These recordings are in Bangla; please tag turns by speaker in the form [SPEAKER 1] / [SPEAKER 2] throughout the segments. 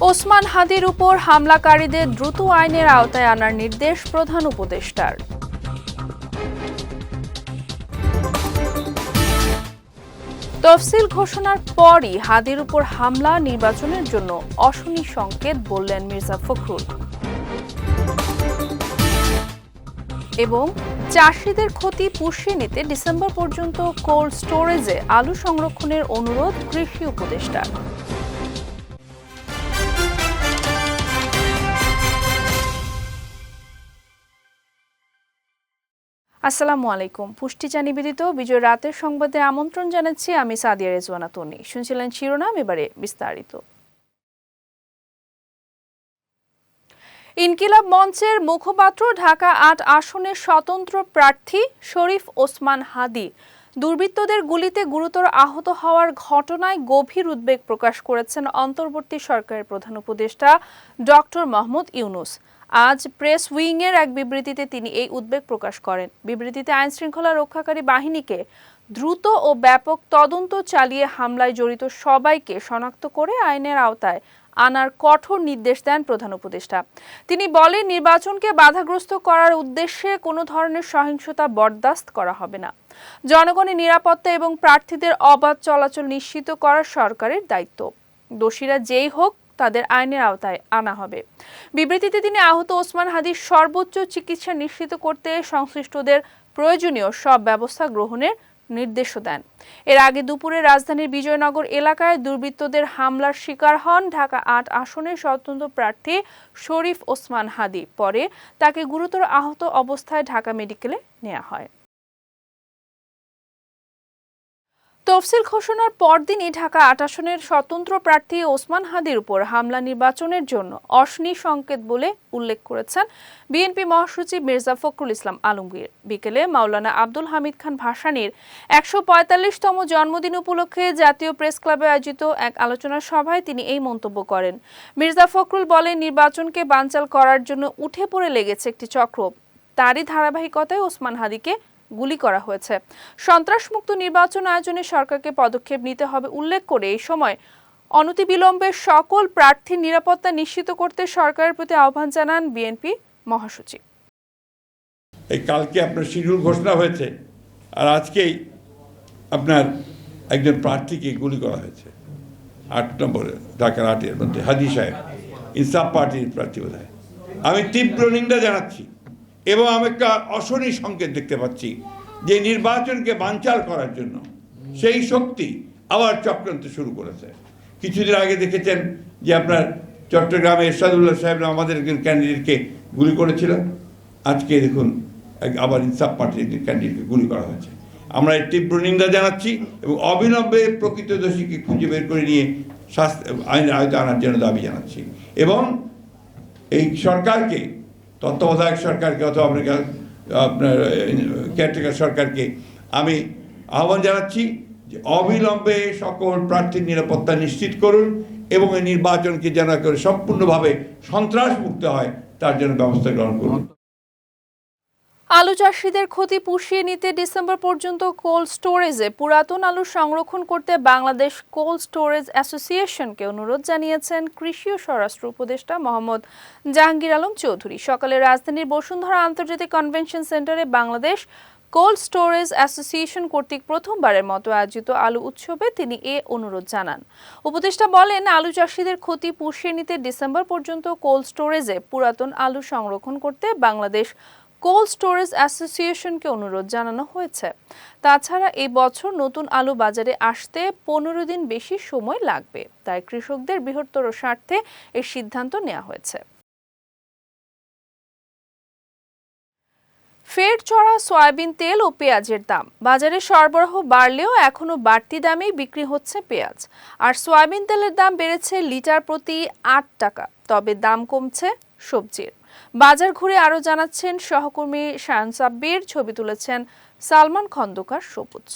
[SPEAKER 1] ওসমান হাদির উপর হামলাকারীদের দ্রুত আইনের আওতায় আনার নির্দেশ প্রধান উপদেষ্টার। তফসিল ঘোষণার পরই হাদির উপর হামলা নির্বাচনের জন্য অশনি সংকেত বললেন মির্জা ফখরুল। এবং চাষিদের ক্ষতি পুষিয়ে নিতে ডিসেম্বর পর্যন্ত কোল্ড স্টোরেজে আলু সংরক্ষণের অনুরোধ কৃষি উপদেষ্টার। আসসালামু আলাইকুম। পুষ্টিচা নিবেদিত বিজয় রাতের সংবাদে আমন্ত্রণ জানাচ্ছি আমি সাদিয়া রেজওয়ানা তনি। শুনছিলেন শিরোনাম, এবারে বিস্তারিত। ইনকিলাব মঞ্চের মুখপাত্র ঢাকা ৮ আসনের স্বতন্ত্র প্রার্থী শরীফ ওসমান হাদি দুর্বৃত্তদের গুলিতে গুরুতর আহত হওয়ার ঘটনায় গভীর উদ্বেগ প্রকাশ করেছেন অন্তর্বর্তী সরকারের প্রধান উপদেষ্টা ডক্টর মোহাম্মদ ইউনূস। আজ প্রেস উইংয়ের এক বিবৃতিতে তিনি এই উদ্বেগ প্রকাশ করেন। বিবৃতিতে আইনশৃঙ্খলা রক্ষাকারী বাহিনীকে দ্রুত ও ব্যাপক তদন্ত চালিয়ে হামলায় জড়িত সবাইকে শনাক্ত করে আইনের আওতায় আনার কঠোর নির্দেশ দেন প্রধান উপদেষ্টা। তিনি বলেন, নির্বাচনকে বাধাগ্রস্ত করার উদ্দেশ্যে কোনো ধরনের সহিংসতা বরদাস্ত করা হবে না। জনগণের নিরাপত্তা এবং প্রার্থীদের অবাধ চলাচল নিশ্চিত করা সরকারের দায়িত্ব। দোষীরা যেই হোক তাদের আইনের আওতায় আনা হবে। বিবৃতিতে তিনি আহত ওসমান হাদির সর্বোচ্চ চিকিৎসা নিশ্চিত করতে সংশ্লিষ্টদের প্রয়োজনীয় সব ব্যবস্থা গ্রহণের নির্দেশও দেন। এর আগে দুপুরে রাজধানীর বিজয়নগর এলাকায় দুর্বৃত্তদের হামলার শিকার হন ঢাকা ৮ আসনের স্বতন্ত্র প্রার্থী শরীফ ওসমান হাদি। পরে তাকে গুরুতর আহত অবস্থায় ঢাকা মেডিকেলে নেওয়া হয়। তফসিল ঘোষণার পরদিনই ঢাকা ৮ আসনের স্বতন্ত্র প্রার্থী ওসমান হাদির উপর হামলা নির্বাচনের জন্য অশনি সংকেত বলে উল্লেখ করেছেন বিএনপি মহাসচিব মির্জা ফখরুল ইসলাম আলমগীর। বিকেলে মাওলানা আব্দুল হামিদ খান ভাসানীর ১৪৫তম জন্মদিন উপলক্ষে জাতীয় প্রেস ক্লাবে আয়োজিত এক আলোচনা সভায় তিনি এই মন্তব্য করেন। মির্জা ফখরুল বলেন, নির্বাচনকে বানচাল করার জন্য উঠে পড়ে লেগেছে একটি চক্র। তারই ধারাবাহিকতায় ওসমান হাদিকে গুলি করা হয়েছে। সন্ত্রাসমুক্ত নির্বাচন আয়োজনে সরকারকে পদক্ষেপ নিতে হবে উল্লেখ করে এই সময় অনতিবিলম্বে সকল প্রার্থীর নিরাপত্তা নিশ্চিত করতে সরকারের প্রতি আহ্বান জানান বিএনপি মহাসচিব।
[SPEAKER 2] এই কালকে আপনার শিডিউল ঘোষণা হয়েছে, আর আজকেই আপনার একজন প্রার্থীকে গুলি করা হয়েছে ৮ নম্বরে ঢাকার ৮-এর মধ্যে হাদি সাহেব, ইনসাফ পার্টির প্রার্থী বোধহয়। আমি তীব্র নিন্দা জানাচ্ছি এবং আমি একটা অশনি সংকেত দেখতে পাচ্ছি যে নির্বাচনকে বানচাল করার জন্য সেই শক্তি আবার চক্রান্ত শুরু করেছে। কিছুদিন আগে দেখেছেন যে আপনার চট্টগ্রামে এরশাদুল্লাহ সাহেব আমাদের একজন ক্যান্ডিডেটকে গুলি করেছিল। আজকে দেখুন আবার ইনসাফ পার্টির একজন ক্যান্ডিডেটকে গুলি করা হয়েছে। আমরা এর তীব্র নিন্দা জানাচ্ছি এবং অবিলম্বে প্রকৃত দোষীকে খুঁজে বের করে নিয়ে আইনের আওতায় আনার জন্য দাবি জানাচ্ছি। এবং এই সরকারকে, তত্ত্বাবধায়ক সরকারকে অথবা আপনার কেয়ারটেকার সরকারকে আমি আহ্বান জানাচ্ছি যে অবিলম্বে সকল প্রার্থীর নিরাপত্তা নিশ্চিত করুন এবং এই নির্বাচনকে যেন করে সম্পূর্ণভাবে সন্ত্রাস মুক্ত হয় তার জন্য ব্যবস্থা গ্রহণ করুন।
[SPEAKER 1] আলু চাষিদের ক্ষতি পুষিয়ে নিতে ডিসেম্বর পর্যন্ত কোল্ড স্টোরেজে পুরাতন আলু সংরক্ষণ করতে বাংলাদেশ কোল্ড স্টোরেজ অ্যাসোসিয়েশনকে অনুরোধ জানিয়েছেন কৃষি ও স্বরাষ্ট্র উপদেষ্টা মোহাম্মদ জাহাঙ্গীর আলম চৌধুরী। সকালে রাজধানীর বসুন্ধরা আন্তর্জাতিক কনভেনশন সেন্টারে বাংলাদেশ কোল্ড স্টোরেজ অ্যাসোসিয়েশন কর্তৃক প্রথমবারের মতো আয়োজিত আলু উৎসবে তিনি এ অনুরোধ জানান। উপদেষ্টা বলেন, আলু চাষিদের ক্ষতি পুষিয়ে নিতে ডিসেম্বর পর্যন্ত কোল্ড স্টোরেজে পুরাতন আলু সংরক্ষণ করতে বাংলাদেশ কোল্ড স্টোরেজ অ্যাসোসিয়েশনকে অনুরোধ জানানো হয়েছে। তাছাড়া এই বছর নতুন আলু বাজারে আসতে ১৫ দিন বেশি সময় লাগবে, তাই কৃষকদের বৃহত্তর স্বার্থে এই সিদ্ধান্ত নেওয়া হয়েছে। ফের চড়া সয়াবিন তেল ও পেঁয়াজের দাম। বাজারে সরবরাহ বাড়লেও এখনো বাড়তি দামেই বিক্রি হচ্ছে পেঁয়াজ। আর সয়াবিন তেলের দাম বেড়েছে লিটার প্রতি ৮ টাকা। তবে দাম কমছে সবজির। বাজার ঘুরে আরো জানাচ্ছেন সহকর্মী শায়ন সাব্বির, ছবি তুলেছেন সালমান খন্দকার সবুজ।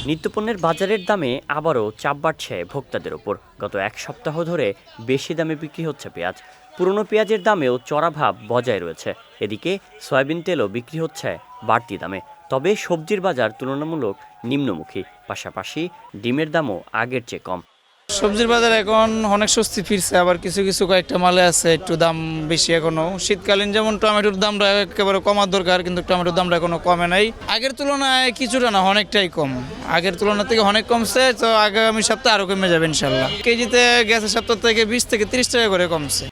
[SPEAKER 3] নিত্যপণ্যের বাজারের দামে আবারও চাপ বাড়ছে ভোক্তাদের ওপর। গত এক সপ্তাহ ধরে বেশি দামে বিক্রি হচ্ছে পেঁয়াজ। পুরনো পেঁয়াজের দামেও চড়া ভাব বজায় রয়েছে। এদিকে সয়াবিন তেলও বিক্রি হচ্ছে বাড়তি দামে। তবে সবজির বাজার তুলনামূলক নিম্নমুখী। পাশাপাশি ডিমের দামও আগের চেয়ে কম।
[SPEAKER 4] সবজির বাজার এখন অনেক স্বস্তি ফিরছে, আবার কিছু কিছু কয়েকটা মালে আছে একটু দাম বেশি এখনো। শীতকালীন যেমন টমেটোর দামটা একেবারে কমার দরকার, কিন্তু টমেটোর দামটা এখনো কমে নাই। আগের তুলনায় কিছুটা না, অনেকটাই কম। আগের তুলনা থেকে অনেক কমছে, তো আগামী সপ্তাহে আরো কমে যাবে ইনশাল্লাহ। কেজিতে গেছে সপ্তাহ থেকে 20 থেকে 30 টাকা করে কমছে।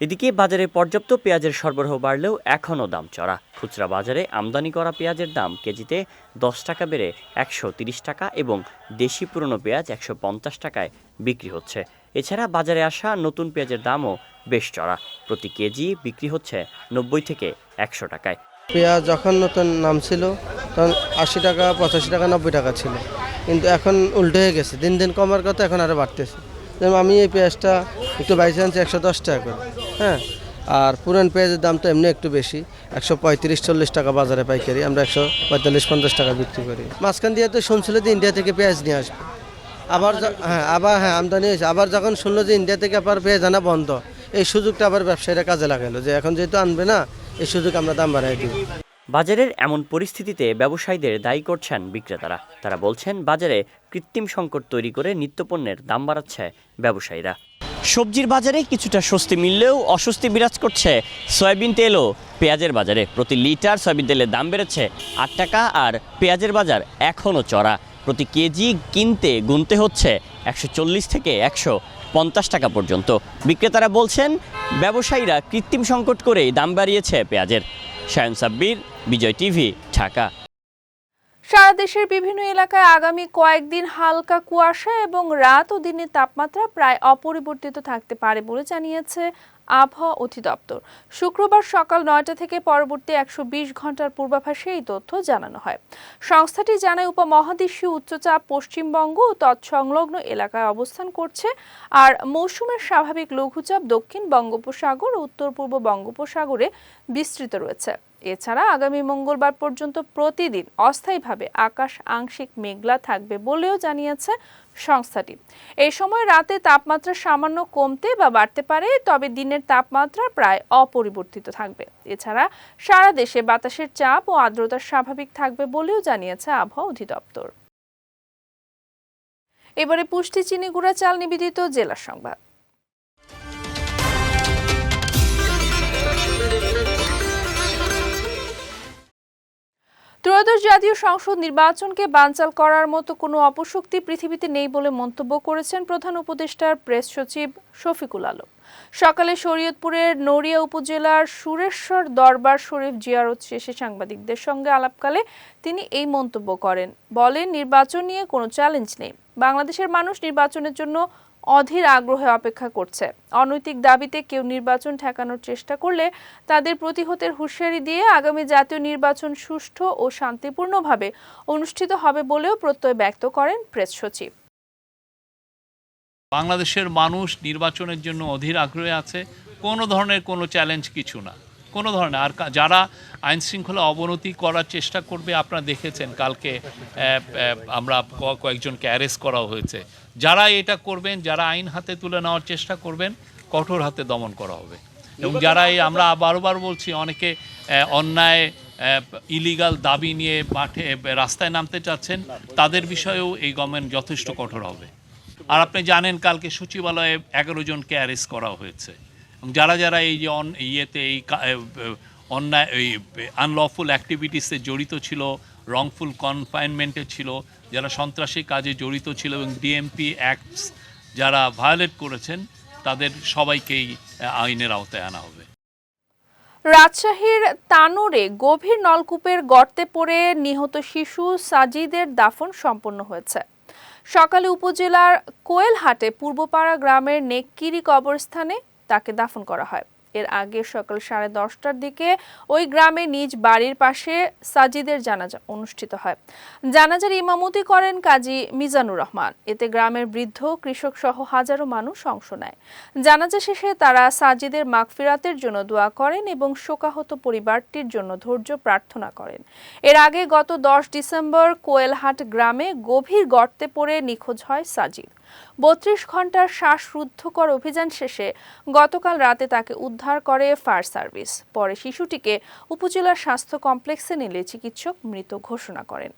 [SPEAKER 3] এদিকে বাজারে পর্যাপ্ত পেঁয়াজের সরবরাহ বাড়লেও এখনও দাম চড়া। খুচরা বাজারে আমদানি করা পেঁয়াজের দাম কেজিতে 10 টাকা বেড়ে 130 টাকা এবং দেশি পুরনো পেঁয়াজ 150 টাকায় বিক্রি হচ্ছে। এছাড়া বাজারে আসা নতুন পেঁয়াজের দামও বেশ চড়া। প্রতি কেজি বিক্রি হচ্ছে 90 থেকে 100 টাকায়।
[SPEAKER 5] পেঁয়াজ যখন নতুন নাম ছিল তখন 80 টাকা, 85 টাকা, 90 টাকা ছিল, কিন্তু এখন উল্টো হয়ে গেছে। দিন দিন কমার কথা, এখন আরও বাড়তেছে। যেমন আমি এই পেঁয়াজটা একটু বাইসে আনছি 110 টাকা করে, হ্যাঁ। আর পুরান পেঁয়াজের দামটা এমনি একটু বেশি, 135-40 টাকা বাজারে পাইকারি, আমরা 145-50 টাকা বিক্রি করি। মাঝখান দিয়ে তো শুনছিল যে ইন্ডিয়া থেকে পেঁয়াজ নিয়ে আসবে, আবার আমদানি হয়েছে। আবার যখন শুনলো যে ইন্ডিয়া থেকে আবার পেঁয়াজ আনা বন্ধ, এই সুযোগটা আবার ব্যবসায়ীরা কাজে লাগালো যে এখন যেহেতু আনবে না, এই সুযোগ আমরা দাম বাড়াই দিই।
[SPEAKER 3] বাজারের এমন পরিস্থিতিতে ব্যবসায়ীদের দায়ী করছেন বিক্রেতারা। তারা বলছেন বাজারে কৃত্রিম সংকট তৈরি করে নিত্যপণ্যের দাম বাড়াচ্ছে ব্যবসায়ীরা। সবজির বাজারে কিছুটা স্বস্তি মিললেও অস্বস্তি বিরাজ করছে সয়াবিন তেল ও পেঁয়াজের বাজারে। প্রতি লিটার সয়াবিন তেলের দাম বেড়েছে 8 টাকা, আর পেঁয়াজের বাজার এখনও চড়া। প্রতি কেজি কিনতে গুনতে হচ্ছে 140 থেকে 150 টাকা পর্যন্ত। বিক্রেতারা বলছেন ব্যবসায়ীরা কৃত্রিম সংকট করেই দাম বাড়িয়েছে পেঁয়াজের। শায়ন সাব্বির, বিজয় টিভি, ঢাকা।
[SPEAKER 1] সারা দেশের বিভিন্ন এলাকায় আগামী কয়েকদিন হালকা কুয়াশা এবং রাত ও দিনের তাপমাত্রা প্রায় অপরিবর্তিত থাকতে পারে বলে জানিয়েছে আবহাওয়া অধিদপ্তর। শুক্রবার সকাল 9টা থেকে পরবর্তী 120 ঘন্টার পূর্বাভাসে এই তথ্য জানানো হয়। সংস্থাটি জানায় উপমহাদেশীয় উচ্চচাপ পশ্চিমবঙ্গ ও তৎসংলগ্ন এলাকায় অবস্থান করছে, আর মৌসুমের স্বাভাবিক লঘুচাপ দক্ষিণ বঙ্গোপসাগর ও উত্তর পূর্ব বঙ্গোপসাগরে বিস্তৃত রয়েছে। এছাড়া আগামী মঙ্গলবার পর্যন্ত প্রতিদিন অস্থায়ীভাবে আকাশ আংশিক মেঘলা থাকবে বলেও জানিয়েছে সংস্থাটি। এই সময় রাতে তাপমাত্রা সামান্য কমতে বা বাড়তে পারে, তবে দিনের তাপমাত্রা প্রায় অপরিবর্তিত থাকবে। এছাড়া সারা দেশে বাতাসের চাপ ও আর্দ্রতা স্বাভাবিক থাকবে বলেও জানিয়েছে আবহাওয়া অধিদপ্তর। এবারে পুষ্টি চিনি গুঁড়া চাল নিবেদিত জেলা সংবাদ। ত্রয়োদশ জাতীয় সংসদ নির্বাচনকে বানচাল করার মতো কোনো অপশক্তি পৃথিবীতে নেই বলে মন্তব্য করেছেন প্রধান উপদেষ্টার প্রেস সচিব শফিকুল আলম। সকালে শরীয়তপুরের নড়িয়া উপজেলার সুরেশ্বর দরবার শরীফ জিয়ারত শেষে সাংবাদিকদের সঙ্গে আলাপকালে তিনি এই মন্তব্য করেন। বলেন, নির্বাচন নিয়ে কোনো চ্যালেঞ্জ নেই। বাংলাদেশের মানুষ নির্বাচনের জন্য অধীর আগ্রহে অপেক্ষা করছে। অনৈতিক দাবিতে কেউ নির্বাচন ঠেকানোর চেষ্টা করলে তাদের প্রতিহতের হুঁশিয়ারি দিয়ে আগামী জাতীয় নির্বাচন সুষ্ঠু ও শান্তিপূর্ণভাবে অনুষ্ঠিত হবে বলেও প্রত্যয় ব্যক্ত করেন প্রেস সচিব।
[SPEAKER 6] বাংলাদেশের মানুষ নির্বাচনের জন্য অধীর আগ্রহে আছে। কোনো ধরনের কোনো চ্যালেঞ্জ কিছু না, কোনো ধরনের। আর যারা আইন শৃঙ্খলা অবনতি করার চেষ্টা করবে, আপনারা দেখেছেন কালকে আমরা কয়েকজনকে অ্যারেস্ট করা হয়েছে। যারা এটা করবেন, যারা আইন হাতে তুলে নেওয়ার চেষ্টা করবেন, কঠোর হাতে দমন করা হবে। এবং যারা আমরা বারবার বলছি, অনেকে অন্যায় ইলিগাল দাবি নিয়ে মাঠে রাস্তায় নামতে চাচ্ছেন, তাদের বিষয়েও এই গভর্নমেন্ট যথেষ্ট কঠোর হবে। আর আপনি জানেন কালকে সচিবালয়ে 11 জনকে অ্যারেস্ট করা হয়েছে। এবং যারা যারা এই যে এই অন্যায় এই আনলফুল অ্যাক্টিভিটিসে জড়িত ছিল, রংফুল কনফাইনমেন্টে ছিল, যারা সন্ত্রাসী কাজে জড়িত ছিল এবং ডিএমপি অ্যাক্টস যারা ভায়োলেট করেছেন, তাদের সবাইকেই আইনের আওতায় আনা হবে।
[SPEAKER 1] রাজশাহীর তানোরে গভীর নলকূপের গর্তে পড়ে নিহত শিশু সাজিদের দাফন সম্পন্ন হয়েছে। সকালে উপজেলার কোয়েলহাটে পূর্বপাড়া গ্রামের নেককিরি কবরস্থানে তাকে দাফন করা হয়। এর আগে সকাল 10:30টার দিকে ওই গ্রামে নিজ বাড়ির পাশে সাজিদের জানাজা অনুষ্ঠিত হয়। জানাজার ইমামতি করেন কাজী মিজানুর রহমান। এতে গ্রামের বৃদ্ধ, কৃষক সহ হাজারো মানুষ অংশ নেয়। জানাজা শেষে তারা সাজিদের মাগফিরাতের জন্য দোয়া করেন এবং শোকাহত পরিবারটির জন্য ধৈর্য প্রার্থনা করেন। এর আগে গত 10 ডিসেম্বর কোয়েলহাট গ্রামে গভীর গর্তে পড়ে নিখোঁজ হয় সাজিদ। 32 ঘন্টার শ্বাসরুদ্ধকর অভিযান শেষে গতকাল রাতে তাকে উদ্ধার করে ফায়ার সার্ভিস। পরে শিশুটিকে উপজেলা স্বাস্থ্য কমপ্লেক্সে নিলে চিকিৎসক মৃত ঘোষণা করেন।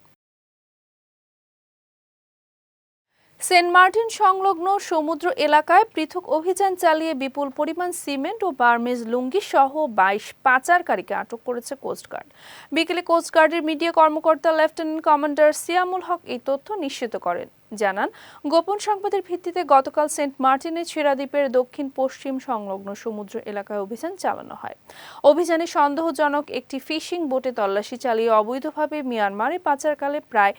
[SPEAKER 1] সেন্ট মার্টিন সংলগ্ন সমুদ্র এলাকায় পৃথক অভিযান চালিয়ে বিপুল পরিমাণ সিমেন্ট ও বার্মিজ লুঙ্গি সহ 22 পাচারকারীকে আটক করেছে কোস্টগার্ড। বিকেলে কোস্টগার্ডের মিডিয়া কর্মকর্তা লেফটেন্যান্ট কমান্ডার সিয়ামুল হক এই তথ্য নিশ্চিত করেন। জানান, গোপন সংবাদের ভিত্তিতে গতকাল সেন্ট মার্টিনের ছেড়া দ্বীপের দক্ষিণ পশ্চিম সংলগ্ন সমুদ্র এলাকায় অভিযান চালানো হয়। অভিযানে সন্দেহজনক একটি ফিশিং বোটে তল্লাশি চালিয়ে অবৈধভাবে মিয়ানমারে পাচারকালে প্রায়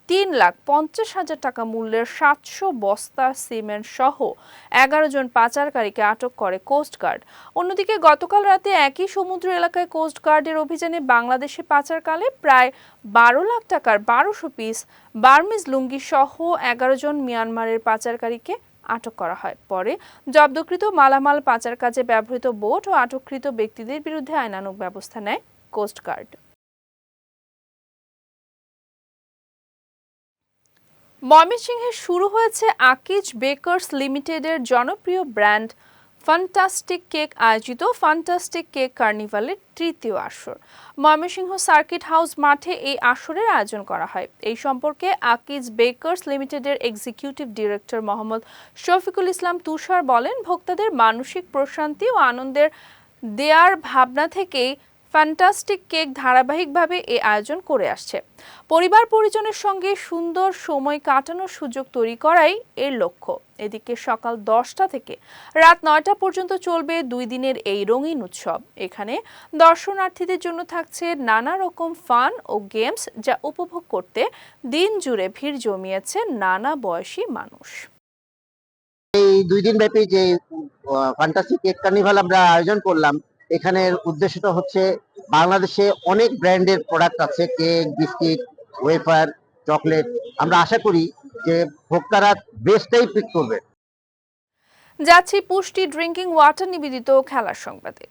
[SPEAKER 1] 3,50,000 টাকা মূল্যের 700 বস্তা সিমেন্ট সহ 11 জন পাচারকারীকে আটক করে কোস্টগার্ড। অন্যদিকে গতকাল রাতে একই সমুদ্র এলাকায় কোস্টগার্ডের অভিযানে বাংলাদেশে পাচারকালে প্রায় 12 লাখ টাকার 1200 পিস বার্মিজ লুঙ্গি সহ 11 জন মিয়ানমারের পাচারকারীকে আটক করা হয়। পরে জব্দকৃত মালামাল পাচার কাজে ব্যবহৃত বোট ও আটককৃত ব্যক্তিদের বিরুদ্ধে আইনানুগ ব্যবস্থা নেয় কোস্টগার্ড। ময়মনসিংহে শুরু হয়েছে আকিজ বেকার্স লিমিটেডের জনপ্রিয় ব্র্যান্ড ফ্যান্টাস্টিক কেক আয়োজিত ফ্যান্টাস্টিক কেক কার্নিভালের তৃতীয় আসর। ময়মনসিংহ সার্কিট হাউস মাঠে এই আসরের আয়োজন করা হয়। এই সম্পর্কে আকিজ বেকার্স লিমিটেডের executive director Mohammad Shafiqul Islam তুষার বলেন, ভোক্তাদের মানসিক প্রশান্তি ও আনন্দের দেয়ার ভাবনা থেকেই ফ্যান্টাস্টিক কেক ধারাবাহিকভাবে এই আয়োজন করে আসছে। পরিবার পরিজনের সঙ্গে সুন্দর সময় কাটানোর সুযোগ তৈরি করাই এর লক্ষ্য। এদিকে সকাল 10টা থেকে রাত 9টা পর্যন্ত চলবে 2 দিনের এই রঙিন উৎসব। এখানে দর্শনার্থীদের জন্য থাকছে নানা রকম ফান ও গেমস, যা উপভোগ করতে দিন জুড়ে ভিড় জমিয়েছে নানা বয়সী মানুষ।
[SPEAKER 7] এই 2 দিন ব্যাপী যে ফ্যান্টাসি কেক কার্নিভাল আমরা আয়োজন করলাম, এখানের উদ্দেশ্যটা হচ্ছে বাংলাদেশে অনেক ব্র্যান্ডের প্রোডাক্ট আছে, কেক, বিস্কিট, ওয়েফার, চকলেট। আমরা আশা করি যে ভোক্তারা বেস্টটাই পিক করবে।
[SPEAKER 1] যাচ্ছি পুষ্টি ড্রিঙ্কিং ওয়াটার নিবেদিত খেলার সংবাদে।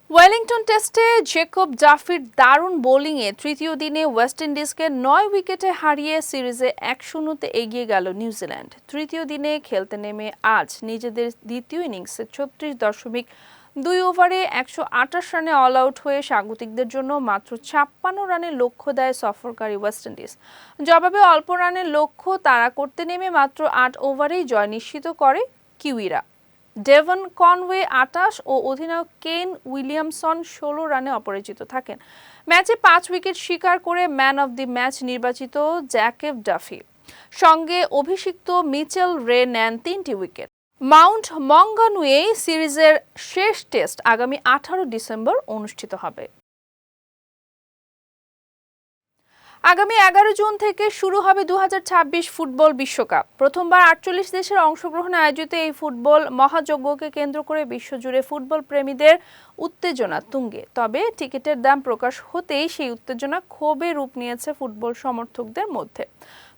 [SPEAKER 1] ওয়েলিংটন টেস্টে জেকব জাফির দারুণ বোলিংয়ে তৃতীয় দিনে ওয়েস্ট ইন্ডিজকে 9 উইকেটে হারিয়ে সিরিজে 1-0 এগিয়ে গেল নিউজিল্যান্ড। তৃতীয় দিনে খেলতে নেমে আজ নিজেদের দ্বিতীয় ইনিংসে 36.2 ওভারে 128 রানে অল আউট হয়ে স্বাগতিকদের জন্য মাত্র 56 রানের লক্ষ্য দেয় সফরকারী ওয়েস্ট ইন্ডিজ। জবাবে অল্প রানের লক্ষ্য তাড়া করতে নেমে মাত্র 8 ওভারেই জয় নিশ্চিত করে কিউইরা। ডেভন কনওয়ে 28 ও অধিনায়ক কেন উইলিয়ামসন 16 রানে অপরাজিত থাকেন। ম্যাচে 5 উইকেট শিকার করে ম্যান অব দি ম্যাচ নির্বাচিত জ্যাকেব ডাফি। সঙ্গে অভিষিক্ত মিচেল রে নেন 3টি উইকেট। মাউন্ট মঙ্গানুয়ে সিরিজের শেষ টেস্ট আগামী 18 ডিসেম্বর অনুষ্ঠিত হবে। আগামী 11 জুন থেকে শুরু হবে 2026 ফুটবল বিশ্বকাপ। প্রথমবার 48 দেশের অংশগ্রহণে আয়োজিত এই ফুটবল মহাযজ্ঞকে কেন্দ্র করে বিশ্বজুড়ে ফুটবল প্রেমীদের উত্তেজনা তুঙ্গে। তবে টিকিটের দাম প্রকাশ হতেই সেই উত্তেজনা ক্ষোভে রূপ নিয়েছে ফুটবল সমর্থকদের মধ্যে।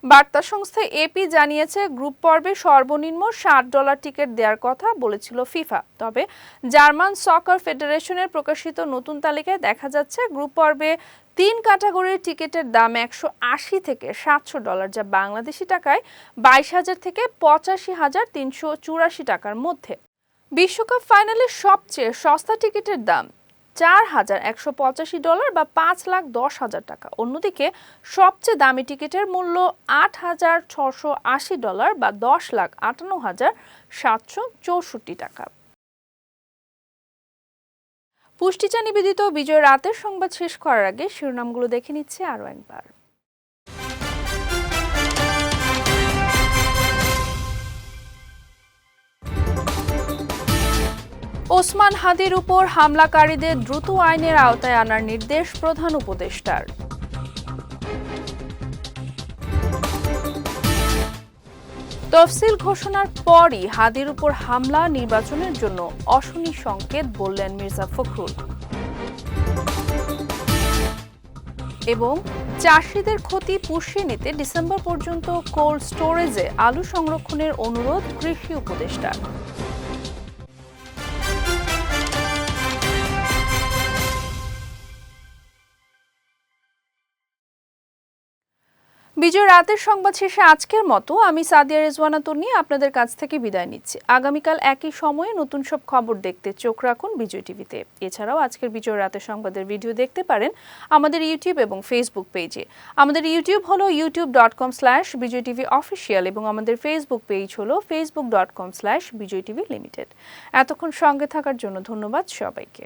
[SPEAKER 1] বার্তা সংস্থা এপি জানিয়েছে, গ্রুপ পর্বে সর্বনিম্ন $60 টিকিট দেওয়ার কথা বলেছিল ফিফা। তবে জার্মান সকার ফেডারেশনের প্রকাশিত নতুন তালিকায় দেখা যাচ্ছে গ্রুপ পর্বে 3 ক্যাটাগরির টিকিটের দাম $180 থেকে $700, যা বাংলাদেশি টাকায় 22,000 থেকে 85,384 টাকার মধ্যে। বিশ্বকাপ ফাইনালের সবচেয়ে সস্তা টিকিটের দাম $4,185 বা $5,10,000 টাকা। অন্যদিকে সবচেয়ে দামি টিকিটের মূল্য $8,680 বা $10,58,764 টাকা। পুষ্টিচা নিবেদিত বিজয় রাতের সংবাদ শেষ করার আগে শিরোনামগুলো দেখে নিচ্ছে আরও একবার। ওসমান হাদির উপর হামলাকারীদের দ্রুত আইনের আওতায় আনার নির্দেশ প্রধান উপদেষ্টার। তফসিল ঘোষণার পরই হাদির উপর হামলা নির্বাচনের জন্য অশনি সংকেত বললেন মির্জা ফখরুল। এবং চাষিদের ক্ষতি পুষিয়ে নিতে ডিসেম্বর পর্যন্ত কোল্ড স্টোরেজে আলু সংরক্ষণের অনুরোধ কৃষি উপদেষ্টার। বিজয় রাতের সংবাদ শেষে আজকের মতো আমি সাদিয়া রেজওয়ানা তন্নি আপনাদের কাছ থেকে বিদায় নিচ্ছি। আগামীকাল একই সময়ে নতুন সব খবর দেখতে চোখ রাখুন বিজয় টিভিতে। এছাড়াও আজকের বিজয় রাতের সংবাদের ভিডিও দেখতে পারেন আমাদের ইউটিউব এবং ফেসবুক পেজে। আমাদের ইউটিউব হলো youtube.com/bijaytvofficial এবং আমাদের ফেসবুক পেজ হলো facebook.com/bijaytvlimited। এতক্ষণ সঙ্গে থাকার জন্য ধন্যবাদ সবাইকে।